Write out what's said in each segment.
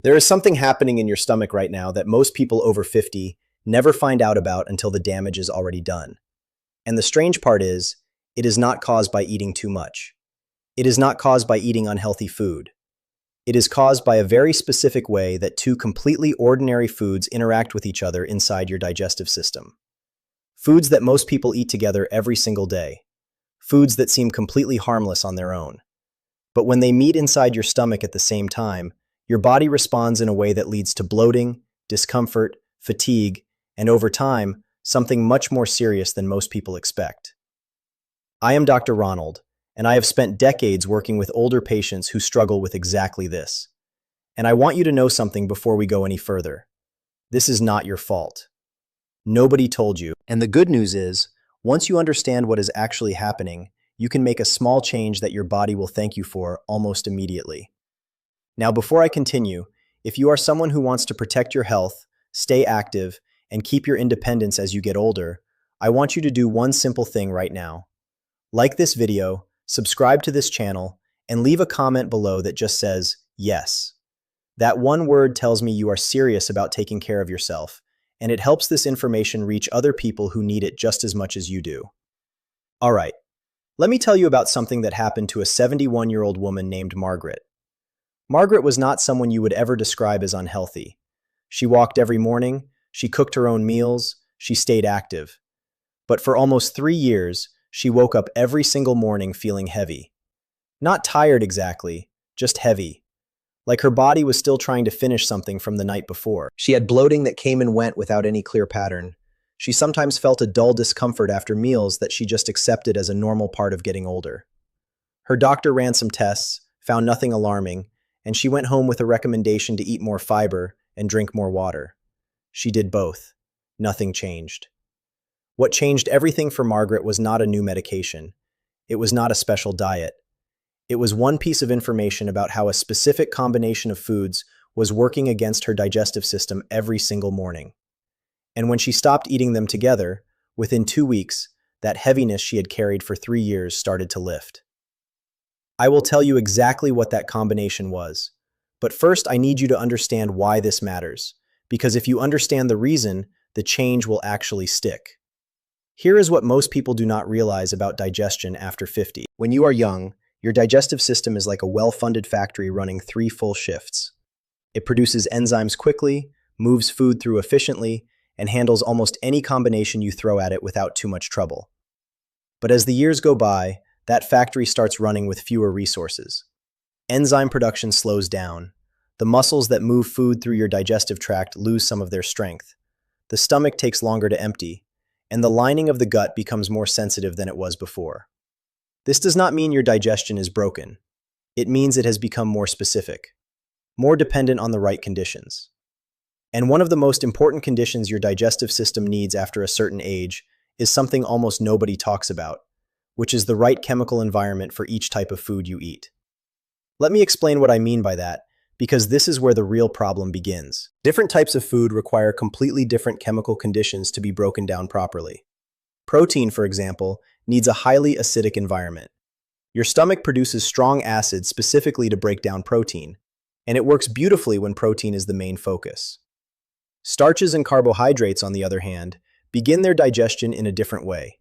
There is something happening in your stomach right now that most people over 50 never find out about until the damage is already done. And the strange part is, it is not caused by eating too much. It is not caused by eating unhealthy food. It is caused by a very specific way that two completely ordinary foods interact with each other inside your digestive system. Foods that most people eat together every single day. Foods that seem completely harmless on their own. But when they meet inside your stomach at the same time, your body responds in a way that leads to bloating, discomfort, fatigue, and over time, something much more serious than most people expect. I am Dr. Ronald, and I have spent decades working with older patients who struggle with exactly this. And I want you to know something before we go any further. This is not your fault. Nobody told you. And the good news is, once you understand what is actually happening, you can make a small change that your body will thank you for almost immediately. Now, before I continue, if you are someone who wants to protect your health, stay active, and keep your independence as you get older, I want you to do one simple thing right now. Like this video, subscribe to this channel, and leave a comment below that just says, yes. That one word tells me you are serious about taking care of yourself, and it helps this information reach other people who need it just as much as you do. All right, let me tell you about something that happened to a 71-year-old woman named Margaret. Margaret was not someone you would ever describe as unhealthy. She walked every morning, she cooked her own meals, she stayed active. But for almost 3 years, she woke up every single morning feeling heavy. Not tired exactly, just heavy. Like her body was still trying to finish something from the night before. She had bloating that came and went without any clear pattern. She sometimes felt a dull discomfort after meals that she just accepted as a normal part of getting older. Her doctor ran some tests, found nothing alarming, and she went home with a recommendation to eat more fiber and drink more water. She did both. Nothing changed. What changed everything for Margaret was not a new medication. It was not a special diet. It was one piece of information about how a specific combination of foods was working against her digestive system every single morning. And when she stopped eating them together, within 2 weeks, that heaviness she had carried for 3 years started to lift. I will tell you exactly what that combination was. But first, I need you to understand why this matters, because if you understand the reason, the change will actually stick. Here is what most people do not realize about digestion after 50. When you are young, your digestive system is like a well-funded factory running 3 full shifts. It produces enzymes quickly, moves food through efficiently, and handles almost any combination you throw at it without too much trouble. But as the years go by, that factory starts running with fewer resources. Enzyme production slows down. The muscles that move food through your digestive tract lose some of their strength. The stomach takes longer to empty, and the lining of the gut becomes more sensitive than it was before. This does not mean your digestion is broken. It means it has become more specific, more dependent on the right conditions. And one of the most important conditions your digestive system needs after a certain age is something almost nobody talks about, which is the right chemical environment for each type of food you eat. Let me explain what I mean by that, because this is where the real problem begins. Different types of food require completely different chemical conditions to be broken down properly. Protein, for example, needs a highly acidic environment. Your stomach produces strong acids specifically to break down protein, and it works beautifully when protein is the main focus. Starches and carbohydrates, on the other hand, begin their digestion in a different way.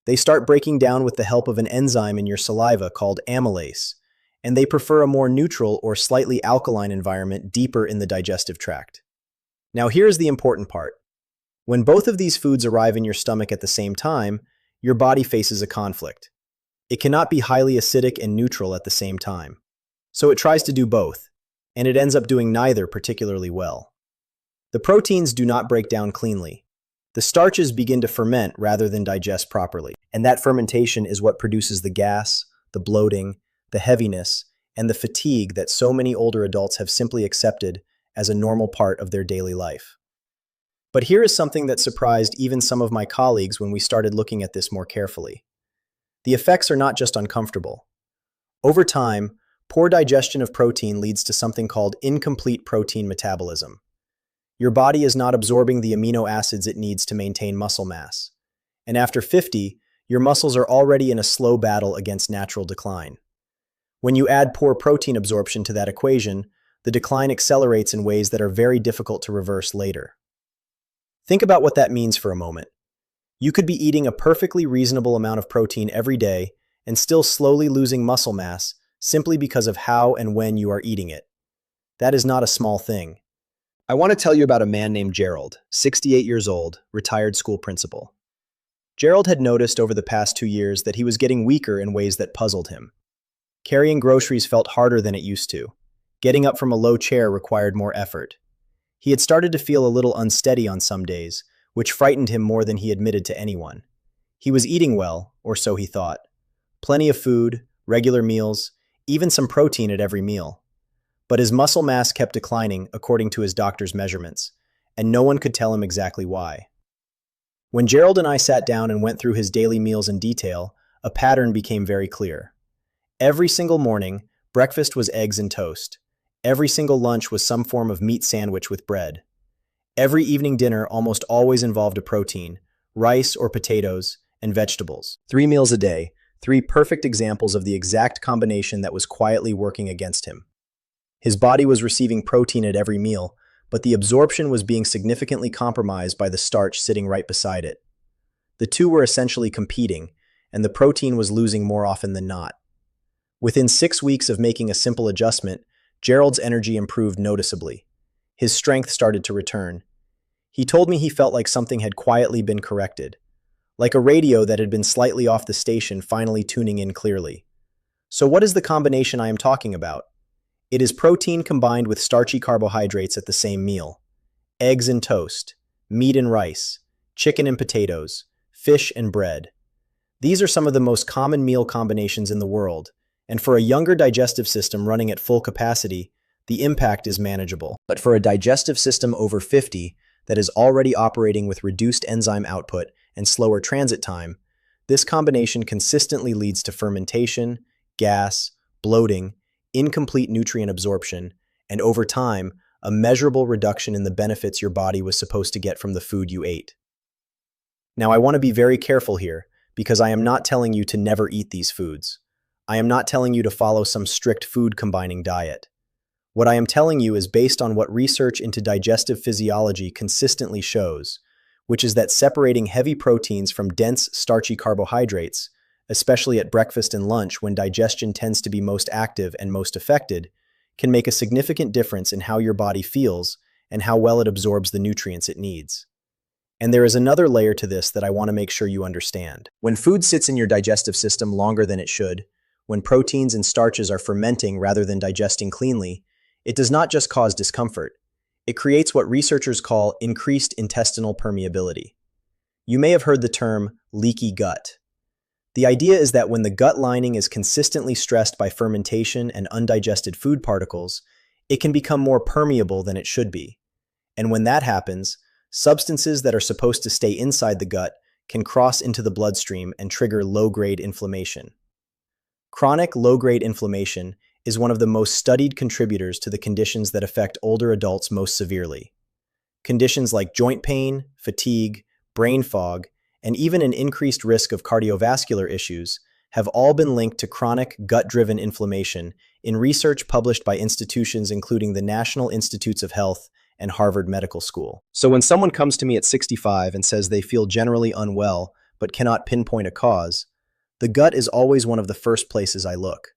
They start breaking down with the help of an enzyme in your saliva called amylase, and they prefer a more neutral or slightly alkaline environment deeper in the digestive tract. Now here's the important part. When both of these foods arrive in your stomach at the same time, your body faces a conflict. It cannot be highly acidic and neutral at the same time. So it tries to do both, and it ends up doing neither particularly well. The proteins do not break down cleanly. The starches begin to ferment rather than digest properly, and that fermentation is what produces the gas, the bloating, the heaviness, and the fatigue that so many older adults have simply accepted as a normal part of their daily life. But here is something that surprised even some of my colleagues when we started looking at this more carefully. The effects are not just uncomfortable. Over time, poor digestion of protein leads to something called incomplete protein metabolism. Your body is not absorbing the amino acids it needs to maintain muscle mass. And after 50, your muscles are already in a slow battle against natural decline. When you add poor protein absorption to that equation, the decline accelerates in ways that are very difficult to reverse later. Think about what that means for a moment. You could be eating a perfectly reasonable amount of protein every day and still slowly losing muscle mass simply because of how and when you are eating it. That is not a small thing. I want to tell you about a man named Gerald, 68 years old, retired school principal. Gerald had noticed over the past 2 years that he was getting weaker in ways that puzzled him. Carrying groceries felt harder than it used to. Getting up from a low chair required more effort. He had started to feel a little unsteady on some days, which frightened him more than he admitted to anyone. He was eating well, or so he thought. Plenty of food, regular meals, even some protein at every meal. But his muscle mass kept declining according to his doctor's measurements, and no one could tell him exactly why. When Gerald and I sat down and went through his daily meals in detail, a pattern became very clear. Every single morning, breakfast was eggs and toast. Every single lunch was some form of meat sandwich with bread. Every evening dinner almost always involved a protein, rice or potatoes, and vegetables. 3 meals a day, 3 perfect examples of the exact combination that was quietly working against him. His body was receiving protein at every meal, but the absorption was being significantly compromised by the starch sitting right beside it. The two were essentially competing, and the protein was losing more often than not. Within 6 weeks of making a simple adjustment, Gerald's energy improved noticeably. His strength started to return. He told me he felt like something had quietly been corrected, like a radio that had been slightly off the station finally tuning in clearly. So what is the combination I am talking about? It is protein combined with starchy carbohydrates at the same meal. Eggs and toast, meat and rice, chicken and potatoes, fish and bread. These are some of the most common meal combinations in the world, and for a younger digestive system running at full capacity, the impact is manageable. But for a digestive system over 50 that is already operating with reduced enzyme output and slower transit time, this combination consistently leads to fermentation, gas, bloating, incomplete nutrient absorption, and over time, a measurable reduction in the benefits your body was supposed to get from the food you ate. Now, I want to be very careful here, because I am not telling you to never eat these foods. I am not telling you to follow some strict food combining diet. What I am telling you is based on what research into digestive physiology consistently shows, which is that separating heavy proteins from dense, starchy carbohydrates, especially at breakfast and lunch when digestion tends to be most active and most affected, can make a significant difference in how your body feels and how well it absorbs the nutrients it needs. And there is another layer to this that I want to make sure you understand. When food sits in your digestive system longer than it should, when proteins and starches are fermenting rather than digesting cleanly, it does not just cause discomfort. It creates what researchers call increased intestinal permeability. You may have heard the term leaky gut. The idea is that when the gut lining is consistently stressed by fermentation and undigested food particles, it can become more permeable than it should be. And when that happens, substances that are supposed to stay inside the gut can cross into the bloodstream and trigger low-grade inflammation. Chronic low-grade inflammation is one of the most studied contributors to the conditions that affect older adults most severely. Conditions like joint pain, fatigue, brain fog, and even an increased risk of cardiovascular issues have all been linked to chronic gut-driven inflammation in research published by institutions including the National Institutes of Health and Harvard Medical School. So when someone comes to me at 65 and says they feel generally unwell but cannot pinpoint a cause, the gut is always one of the first places I look.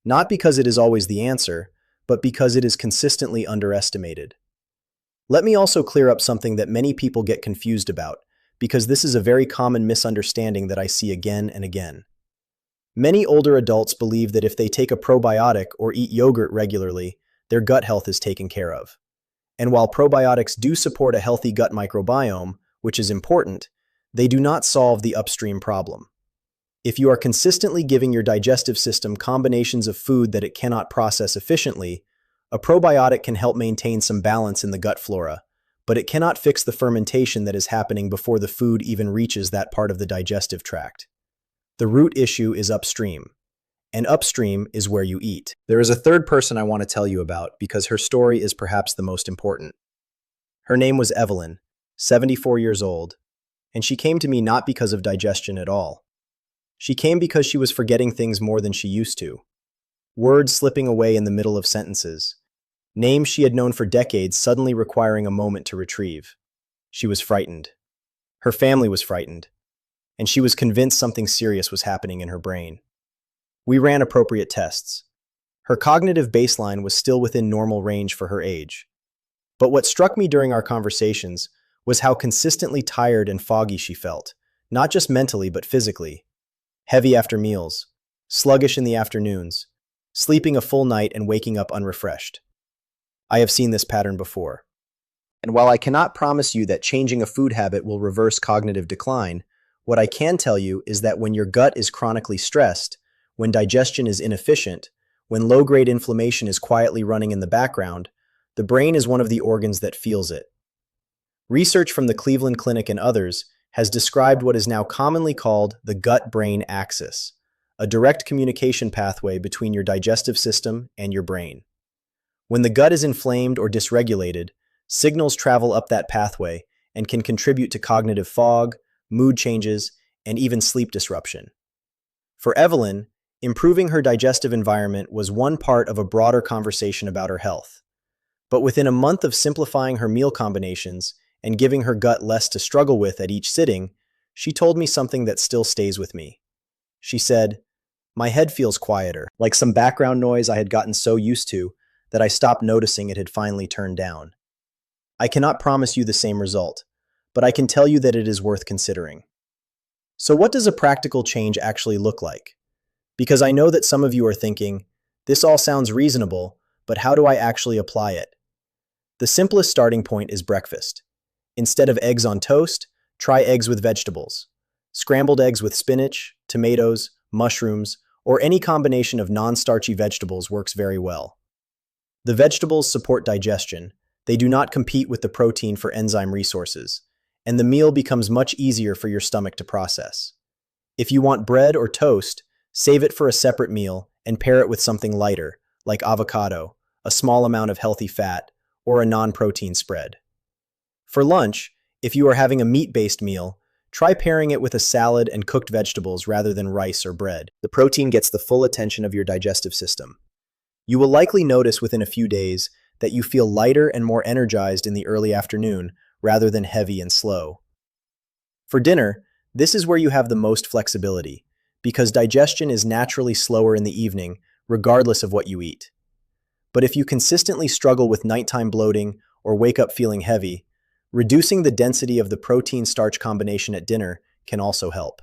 Not because it is always the answer, but because it is consistently underestimated. Let me also clear up something that many people get confused about, because this is a very common misunderstanding that I see again and again. Many older adults believe that if they take a probiotic or eat yogurt regularly, their gut health is taken care of. And while probiotics do support a healthy gut microbiome, which is important, they do not solve the upstream problem. If you are consistently giving your digestive system combinations of food that it cannot process efficiently, a probiotic can help maintain some balance in the gut flora, but it cannot fix the fermentation that is happening before the food even reaches that part of the digestive tract. The root issue is upstream, and upstream is where you eat. There is a third person I want to tell you about because her story is perhaps the most important. Her name was Evelyn, 74 years old, and she came to me not because of digestion at all. She came because she was forgetting things more than she used to. Words slipping away in the middle of sentences. Names she had known for decades suddenly requiring a moment to retrieve. She was frightened. Her family was frightened. And she was convinced something serious was happening in her brain. We ran appropriate tests. Her cognitive baseline was still within normal range for her age. But what struck me during our conversations was how consistently tired and foggy she felt, not just mentally but physically. Heavy after meals, sluggish in the afternoons, sleeping a full night and waking up unrefreshed. I have seen this pattern before. And while I cannot promise you that changing a food habit will reverse cognitive decline, what I can tell you is that when your gut is chronically stressed, when digestion is inefficient, when low-grade inflammation is quietly running in the background, the brain is one of the organs that feels it. Research from the Cleveland Clinic and others has described what is now commonly called the gut-brain axis, a direct communication pathway between your digestive system and your brain. When the gut is inflamed or dysregulated, signals travel up that pathway and can contribute to cognitive fog, mood changes, and even sleep disruption. For Evelyn, improving her digestive environment was one part of a broader conversation about her health. But within a month of simplifying her meal combinations and giving her gut less to struggle with at each sitting, she told me something that still stays with me. She said, "My head feels quieter, like some background noise I had gotten so used to that I stopped noticing it had finally turned down." I cannot promise you the same result, but I can tell you that it is worth considering. So what does a practical change actually look like? Because I know that some of you are thinking, this all sounds reasonable, but how do I actually apply it? The simplest starting point is breakfast. Instead of eggs on toast, try eggs with vegetables. Scrambled eggs with spinach, tomatoes, mushrooms, or any combination of non-starchy vegetables works very well. The vegetables support digestion. They do not compete with the protein for enzyme resources, and the meal becomes much easier for your stomach to process. If you want bread or toast, save it for a separate meal and pair it with something lighter, like avocado, a small amount of healthy fat, or a non-protein spread. For lunch, if you are having a meat-based meal, try pairing it with a salad and cooked vegetables rather than rice or bread. The protein gets the full attention of your digestive system. You will likely notice within a few days that you feel lighter and more energized in the early afternoon rather than heavy and slow. For dinner, this is where you have the most flexibility, because digestion is naturally slower in the evening, regardless of what you eat. But if you consistently struggle with nighttime bloating or wake up feeling heavy, reducing the density of the protein-starch combination at dinner can also help.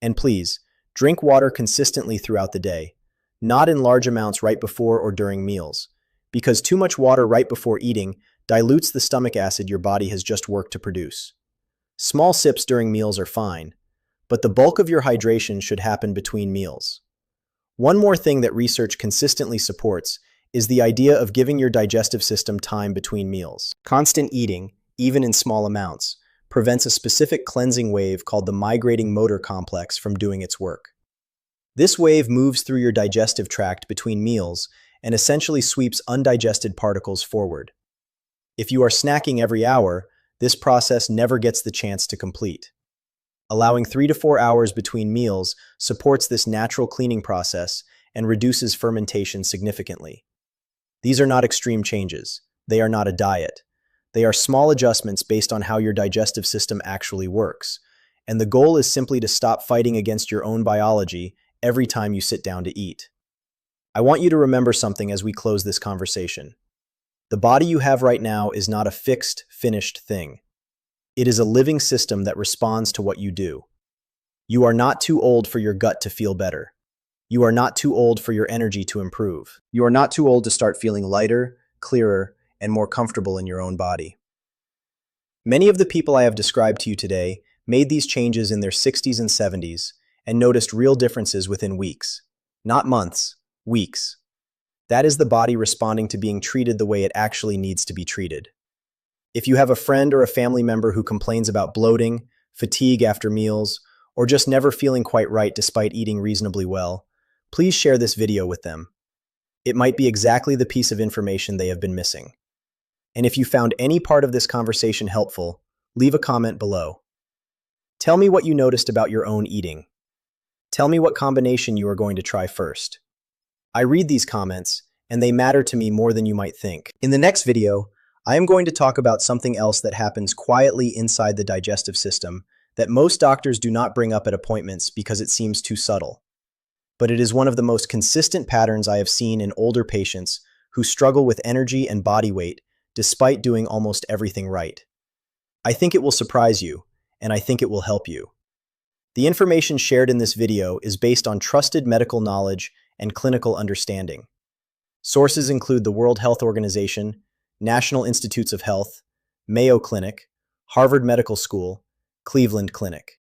And please, drink water consistently throughout the day, not in large amounts right before or during meals, because too much water right before eating dilutes the stomach acid your body has just worked to produce. Small sips during meals are fine, but the bulk of your hydration should happen between meals. One more thing that research consistently supports is the idea of giving your digestive system time between meals. Constant eating, even in small amounts, prevents a specific cleansing wave called the migrating motor complex from doing its work. This wave moves through your digestive tract between meals and essentially sweeps undigested particles forward. If you are snacking every hour, this process never gets the chance to complete. Allowing 3 to 4 hours between meals supports this natural cleaning process and reduces fermentation significantly. These are not extreme changes. They are not a diet. They are small adjustments based on how your digestive system actually works, and the goal is simply to stop fighting against your own biology every time you sit down to eat. I want you to remember something as we close this conversation. The body you have right now is not a fixed, finished thing. It is a living system that responds to what you do. You are not too old for your gut to feel better. You are not too old for your energy to improve. You are not too old to start feeling lighter, clearer, and more comfortable in your own body. Many of the people I have described to you today made these changes in their 60s and 70s and noticed real differences within weeks. Not months, weeks. That is the body responding to being treated the way it actually needs to be treated. If you have a friend or a family member who complains about bloating, fatigue after meals, or just never feeling quite right despite eating reasonably well, please share this video with them. It might be exactly the piece of information they have been missing. And if you found any part of this conversation helpful, leave a comment below. Tell me what you noticed about your own eating. Tell me what combination you are going to try first. I read these comments, and they matter to me more than you might think. In the next video, I am going to talk about something else that happens quietly inside the digestive system that most doctors do not bring up at appointments because it seems too subtle. But it is one of the most consistent patterns I have seen in older patients who struggle with energy and body weight despite doing almost everything right. I think it will surprise you, and I think it will help you. The information shared in this video is based on trusted medical knowledge and clinical understanding. Sources include the World Health Organization, National Institutes of Health, Mayo Clinic, Harvard Medical School, Cleveland Clinic.